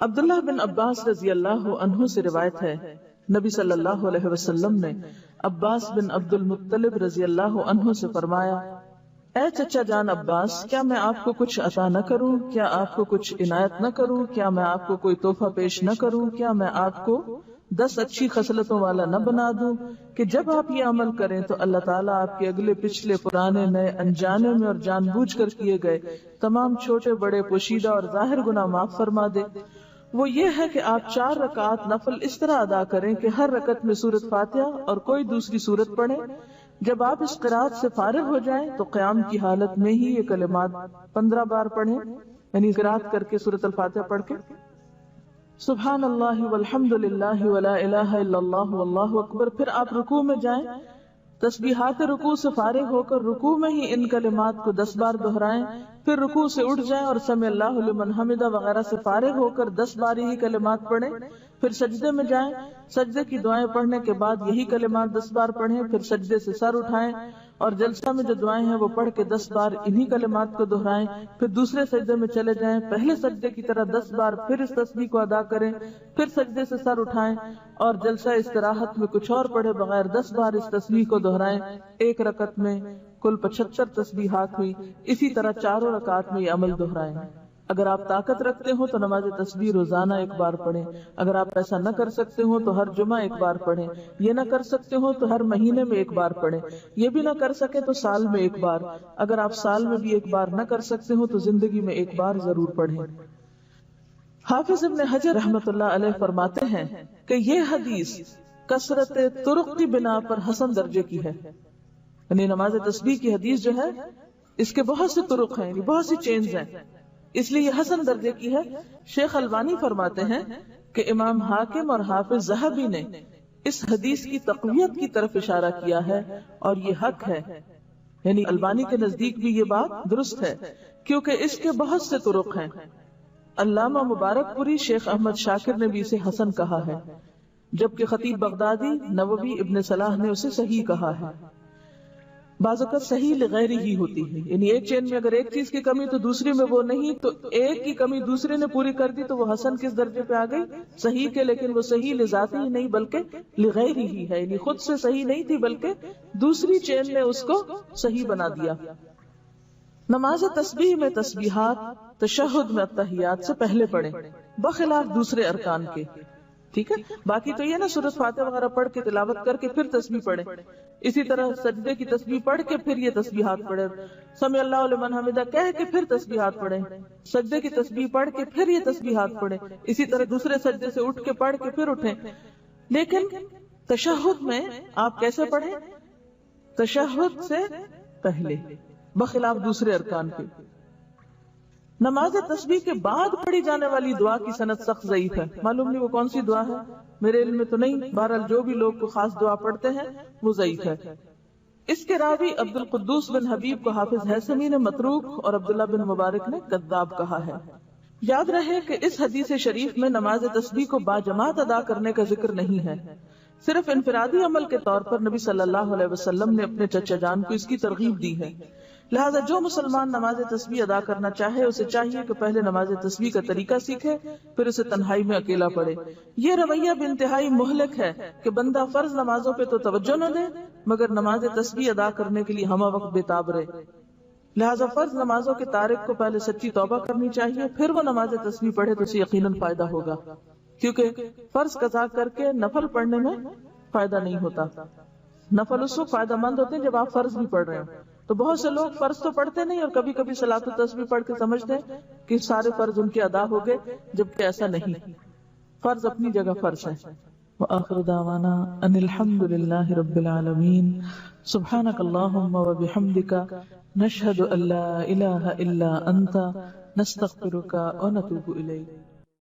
عبداللہ بن عباس رضی اللہ عنہ سے روایت ہے، نبی صلی اللہ علیہ وسلم نے عباس بن عبد المطلب رضی اللہ عنہ سے فرمایا، اے چچا جان عباس، کیا میں آپ کو کچھ عطا نہ کروں؟ کیا آپ کو کچھ عنایت نہ کروں؟ کیا میں آپ کو کوئی تحفہ پیش نہ کروں؟ کیا میں آپ کو 10 اچھی خصلتوں والا نہ بنا دوں کہ جب آپ یہ عمل کریں تو اللہ تعالیٰ آپ کے اگلے پچھلے پرانے نئے انجانے میں اور جان بوجھ کر کیے گئے تمام چھوٹے بڑے پوشیدہ اور ظاہر گناہ معاف فرما دے؟ وہ یہ ہے کہ آپ 4 رکعات نفل اس طرح ادا کریں کہ ہر رکعت میں سورۃ فاتحہ اور کوئی دوسری سورت پڑھیں۔ جب آپ اس قرات سے فارغ ہو جائیں تو قیام کی حالت میں ہی یہ کلمات 15 بار پڑھیں، یعنی قرات کر کے سورۃ الفاتحہ پڑھ کے سبحان اللہ والحمد للہ ولا الہ الا اللہ واللہ اکبر۔ پھر آپ رکوع میں جائیں، تسبیحات رکوع سے فارغ ہو کر رکوع میں ہی ان کلمات کو 10 بار دہرائیں، پھر رکوع سے اٹھ جائیں اور سمع اللہ لمن حمدہ وغیرہ سے فارغ ہو کر 10 بار ہی کلمات پڑھیں، پھر سجدے میں جائیں، سجدے کی دعائیں پڑھنے کے بعد یہی کلمات 10 بار پڑھیں، پھر سجدے سے سر اٹھائیں اور جلسہ میں جو دعائیں ہیں وہ پڑھ کے 10 بار انہی کلمات کو دہرائیں، پھر دوسرے سجدے میں چلے جائیں، پہلے سجدے کی طرح 10 بار پھر اس تسبیح کو ادا کریں، پھر سجدے سے سر اٹھائیں اور جلسہ استراحت میں کچھ اور پڑھے بغیر 10 بار اس تسبیح کو دہرائیں۔ ایک رکعت میں کل 75 تسبیحات ہوئی، اسی طرح 4 رکعات میں یہ عمل دہرائیں۔ اگر آپ طاقت رکھتے ہو تو نماز تسبیح روزانہ 1 بار پڑھیں، اگر آپ ایسا نہ کر سکتے ہو تو ہر جمعہ 1 بار پڑھیں، یہ نہ کر سکتے ہو تو ہر مہینے میں 1 بار پڑھیں، یہ بھی نہ کر سکے تو سال میں 1 بار، اگر آپ سال میں بھی 1 بار نہ کر سکتے ہو تو زندگی میں 1 بار ضرور پڑھیں۔ حافظ ابن حجر رحمۃ اللہ علیہ فرماتے ہیں کہ یہ حدیث کثرت طرق کی بنا پر حسن درجے کی ہے، یعنی نماز تسبیح کی حدیث جو ہے اس کے بہت سے طرق ہیں، یعنی بہت سی چینز ہیں، اس لیے یہ حسن درجے کی ہے۔ شیخ البانی فرماتے ہیں کہ امام حاکم اور حافظ ذہبی نے اس حدیث کی تقویت کی طرف اشارہ کیا ہے اور یہ حق ہے، یعنی البانی کے نزدیک بھی یہ بات درست ہے کیونکہ اس کے بہت سے طرق ہیں۔ علامہ مبارک پوری شیخ احمد شاکر نے بھی اسے حسن کہا ہے، جبکہ خطیب بغدادی، نووی، ابن صلاح نے اسے صحیح کہا ہے۔ بعض اوقات صحیح لغیر ہی ہوتی ہے، یعنی ایک چین میں اگر ایک چیز کی کمی تو دوسری میں وہ نہیں، تو ایک کی کمی دوسرے نے پوری کر دی تو وہ حسن کس درجے پہ آ گئی؟ صحیح کے، لیکن وہ صحیح لذاتی ہی نہیں بلکہ لغیر ہی ہے، یعنی خود سے صحیح نہیں تھی بلکہ دوسری چین نے اس کو صحیح بنا دیا۔ نماز تسبیح میں تسبیحات تشہد میں التحیات سے پہلے پڑھیں بخلاف دوسرے ارکان کے، ٹھیک ہے؟ باقی تو یہ نا سورۃ فاتحہ وغیرہ پڑھ کے تلاوت کر کے پھر تسبیح پڑھیں، اسی طرح سجدے کی تسبیح پڑھ کے پھر یہ تسبیحات پڑھیں، سمع اللہ لمن حمدہ کہہ کے پھر تسبیحات پڑھیں، سجدے کی تسبیح پڑھ کے پھر یہ تسبیحات پڑھیں، اسی طرح دوسرے سجدے سے اٹھ کے پڑھ کے پھر اٹھیں۔ لیکن تشہد میں آپ کیسے پڑھیں؟ تشہد سے پہلے بخلاف دوسرے ارکان کے۔ نماز تسبیح کے بعد پڑھی جانے والی دعا کی سند سخت ضعیف ہے، معلوم نہیں وہ کون سی دعا ہے، میرے علم میں تو نہیں، بہرحال جو بھی لوگ کو خاص دعا پڑھتے ہیں وہ ضعیف ہے۔ اس کے راوی عبد القدوس بن حبیب کو حافظ ہیثمی نے متروک اور عبداللہ بن مبارک نے کذاب کہا ہے۔ یاد رہے کہ اس حدیث شریف میں نماز تسبیح کو باجماعت ادا کرنے کا ذکر نہیں ہے، صرف انفرادی عمل کے طور پر نبی صلی اللہ علیہ وسلم نے اپنے چچا جان کو اس کی ترغیب دی ہے۔ لہذا جو مسلمان نماز تسبیح ادا کرنا چاہے اسے چاہیے کہ پہلے نماز تسبیح کا طریقہ سیکھے، پھر اسے تنہائی میں اکیلا پڑھے۔ یہ رویہ بھی انتہائی مہلک ہے کہ بندہ فرض نمازوں پہ تو توجہ نہ دے مگر نماز تسبیح ادا کرنے کے لیے ہمہ وقت بےتاب رہے۔ لہذا فرض نمازوں کے تارک کو پہلے سچی توبہ کرنی چاہیے، پھر وہ نماز تسبیح پڑھے تو اسے یقیناً فائدہ ہوگا، کیونکہ فرض قضا کر کے نفل پڑھنے میں فائدہ نہیں ہوتا۔ نفل اس وقت فائدہ مند ہوتے ہیں جب آپ فرض بھی پڑھ رہے ہیں، تو بہت سے لوگ فرض تو پڑھتے نہیں اور کبھی کبھی صلاۃ التسبیح پڑھ کے سمجھتے ہیں کہ سارے فرض ان کے ادا ہو گئے، جبکہ ایسا نہیں، فرض اپنی جگہ فرض ہے۔ وآخر دعوانا ان الحمد للہ رب العالمین، سبحانک اللہم وبحمدک، نشہد ان لا الہ الا انت، نستغفرک ونتوب الیک۔